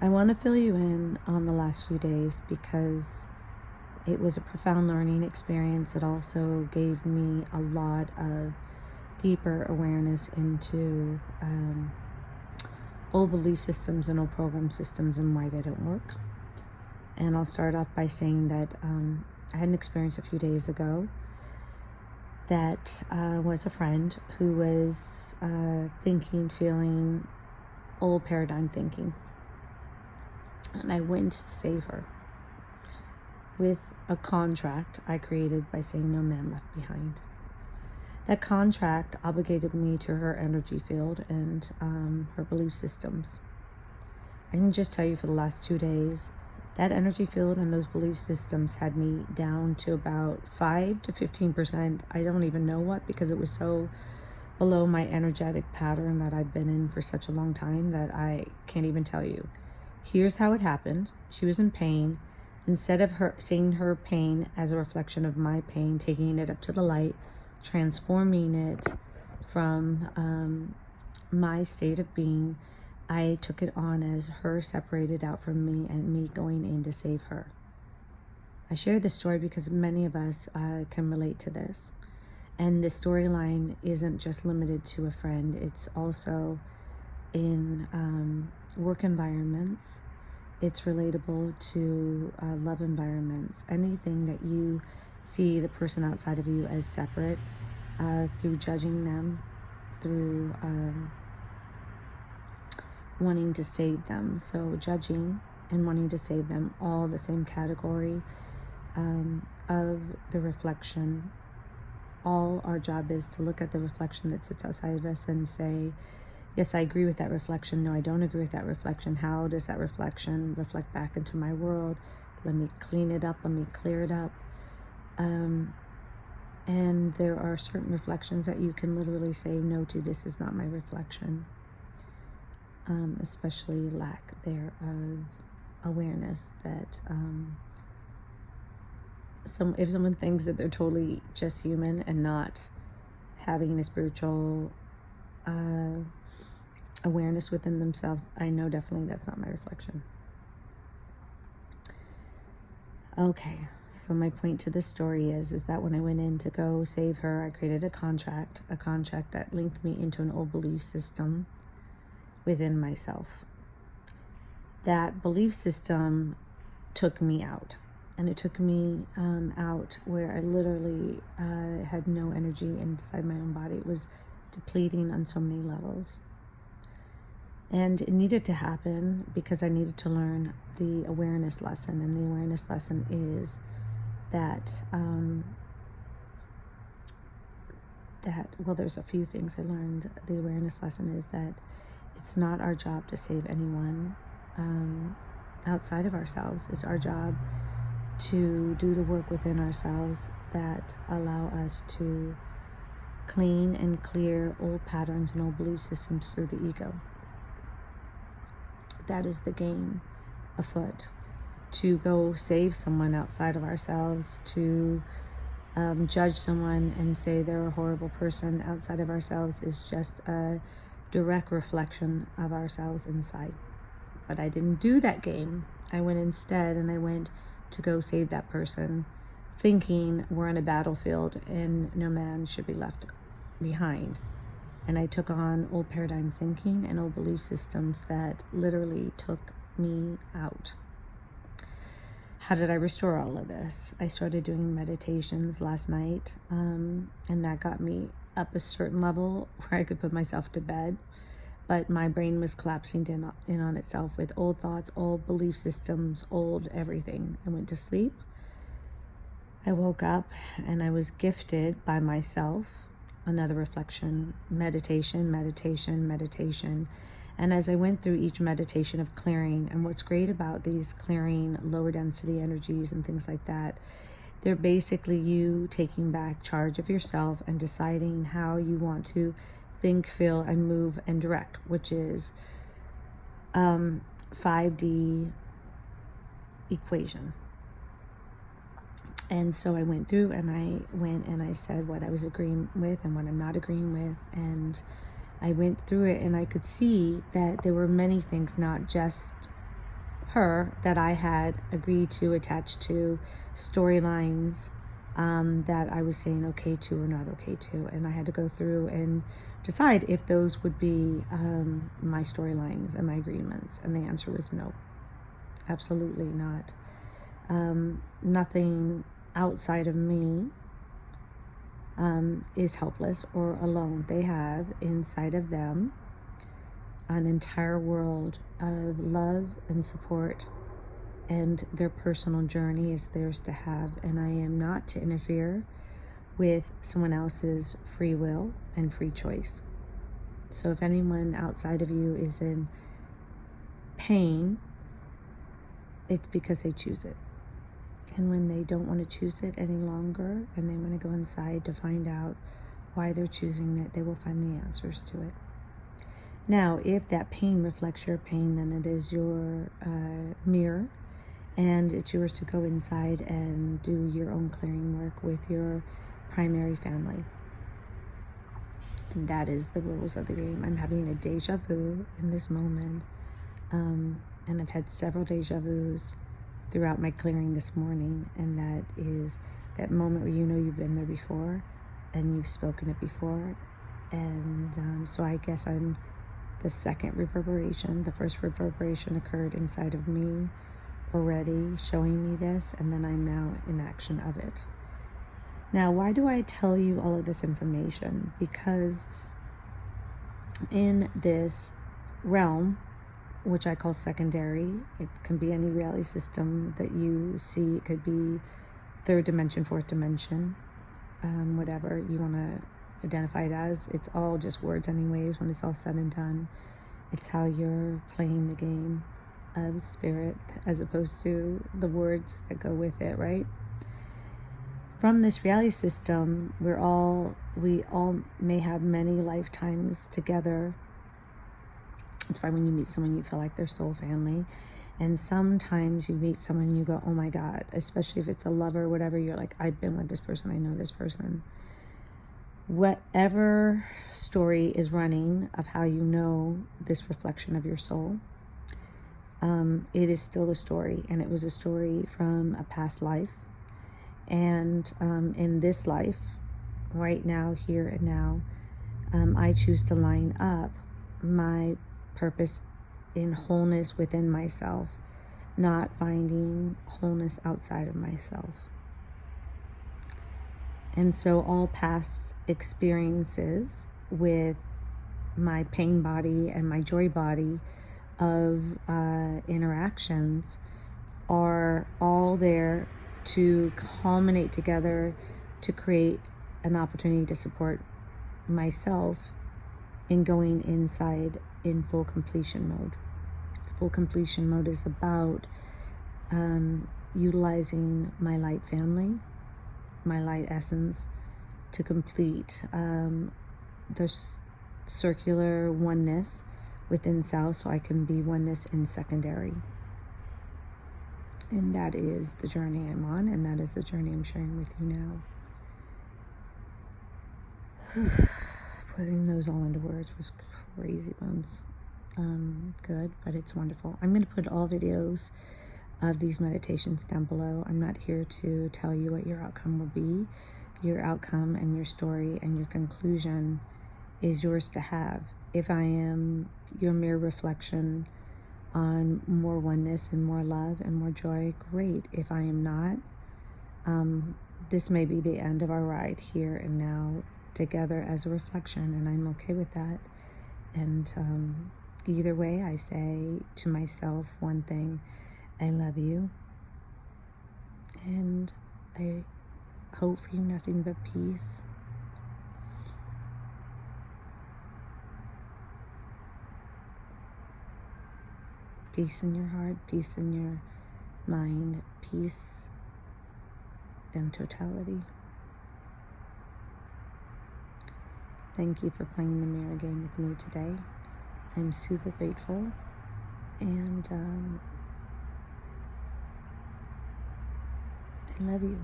I want to fill you in on the last few days because it was a profound learning experience. It also gave me a lot of deeper awareness into old belief systems and old program systems and why they don't work. And I'll start off by saying that I had an experience a few days ago that was a friend who was feeling old paradigm thinking. And I went to save her with a contract I created by saying no man left behind. That contract obligated me to her energy field and her belief systems. I can just tell you for the last 2 days, that energy field and those belief systems had me down to about 5 to 15%. I don't even know what, because it was so below my energetic pattern that I've been in for such a long time that I can't even tell you. Here's how it happened. She was in pain. Instead of her seeing her pain as a reflection of my pain, taking it up to the light, transforming it from my state of being, I took it on as her separated out from me and me going in to save her. I share this story because many of us can relate to this. And the storyline isn't just limited to a friend. It's also in work environments. It's relatable to love environments. Anything that you see the person outside of you as separate, through judging them, through wanting to save them. So judging and wanting to save them, all the same category of the reflection. All our job is to look at the reflection that sits outside of us and say, yes, I agree with that reflection. No, I don't agree with that reflection. How does that reflection reflect back into my world? Let me clean it up. Let me clear it up. And there are certain reflections that you can literally say no to. This is not my reflection. Especially lack there of awareness that if someone thinks that they're totally just human and not having a spiritual awareness within themselves, I know definitely that's not my reflection. Okay, so my point to this story is that when I went in to go save her, I created a contract that linked me into an old belief system within myself. That belief system took me out. And it took me out where I literally had no energy inside my own body. It was depleting on so many levels. And it needed to happen because I needed to learn the awareness lesson. And the awareness lesson is that, there's a few things I learned. The awareness lesson is that it's not our job to save anyone outside of ourselves. It's our job to do the work within ourselves that allow us to clean and clear old patterns and old belief systems through the ego. That is the game afoot. To go save someone outside of ourselves, to judge someone and say they're a horrible person outside of ourselves is just a direct reflection of ourselves inside. But I didn't do that game. I went instead and I went to go save that person, thinking we're on a battlefield and no man should be left behind. And I took on old paradigm thinking and old belief systems that literally took me out. How did I restore all of this? I started doing meditations last night, and that got me up a certain level where I could put myself to bed. But my brain was collapsing in on itself with old thoughts, old belief systems, old everything. I went to sleep. I woke up and I was gifted by myself another reflection, meditation. And as I went through each meditation of clearing, and what's great about these clearing lower density energies and things like that, they're basically you taking back charge of yourself and deciding how you want to think, feel, and move and direct, which is 5D equation. And so I went through and I said what I was agreeing with and what I'm not agreeing with. And I went through it and I could see that there were many things, not just her that I had agreed to attach to storylines that I was saying okay to or not okay to. And I had to go through and decide if those would be my storylines and my agreements. And the answer was no, absolutely not. Nothing outside of me is helpless or alone. They have inside of them an entire world of love and support, and their personal journey is theirs to have, and I am not to interfere with someone else's free will and free choice. So if anyone outside of you is in pain, it's because they choose it. And when they don't want to choose it any longer and they want to go inside to find out why they're choosing it, they will find the answers to it. Now, if that pain reflects your pain, then it is your mirror, and it's yours to go inside and do your own clearing work with your primary family. And that is the rules of the game. I'm having a deja vu in this moment, and I've had several deja vus throughout my clearing this morning, and that is that moment where you know you've been there before and you've spoken it before. And so I guess I'm the second reverberation. The first reverberation occurred inside of me already, showing me this, and then I'm now in action of it. Now, why do I tell you all of this information? Because in this realm, which I call secondary, it can be any reality system that you see. It could be third dimension, fourth dimension, whatever you want to identify it as. It's all just words anyways when it's all said and done. It's how you're playing the game of spirit as opposed to the words that go with it, right? From this reality system, we all may have many lifetimes together. It's why when you meet someone, you feel like they're soul family. And sometimes you meet someone and you go, oh my God, especially if it's a lover or whatever, you're like, I've been with this person, I know this person. Whatever story is running of how you know this reflection of your soul, it is still a story, and it was a story from a past life. And in this life, right now, here and now, I choose to line up my purpose in wholeness within myself, not finding wholeness outside of myself. And so all past experiences with my pain body and my joy body of interactions are all there to culminate together to create an opportunity to support myself in going inside in full completion mode. Full completion mode is about utilizing my light family, my light essence, to complete the circular oneness within self, so I can be oneness in secondary. And that is the journey I'm on, and that is the journey I'm sharing with you now. Putting those all into words was crazy bones. Good, but it's wonderful. I'm going to put all videos of these meditations down below. I'm not here to tell you what your outcome will be. Your outcome and your story and your conclusion is yours to have. If I am your mere reflection on more oneness and more love and more joy, great. If I am not, this may be the end of our ride here and now together as a reflection, and I'm okay with that. And either way, I say to myself one thing: I love you, and I hope for you nothing but peace. Peace in your heart, peace in your mind, peace in totality. Thank you for playing the mirror game with me today. I'm super grateful, and I love you.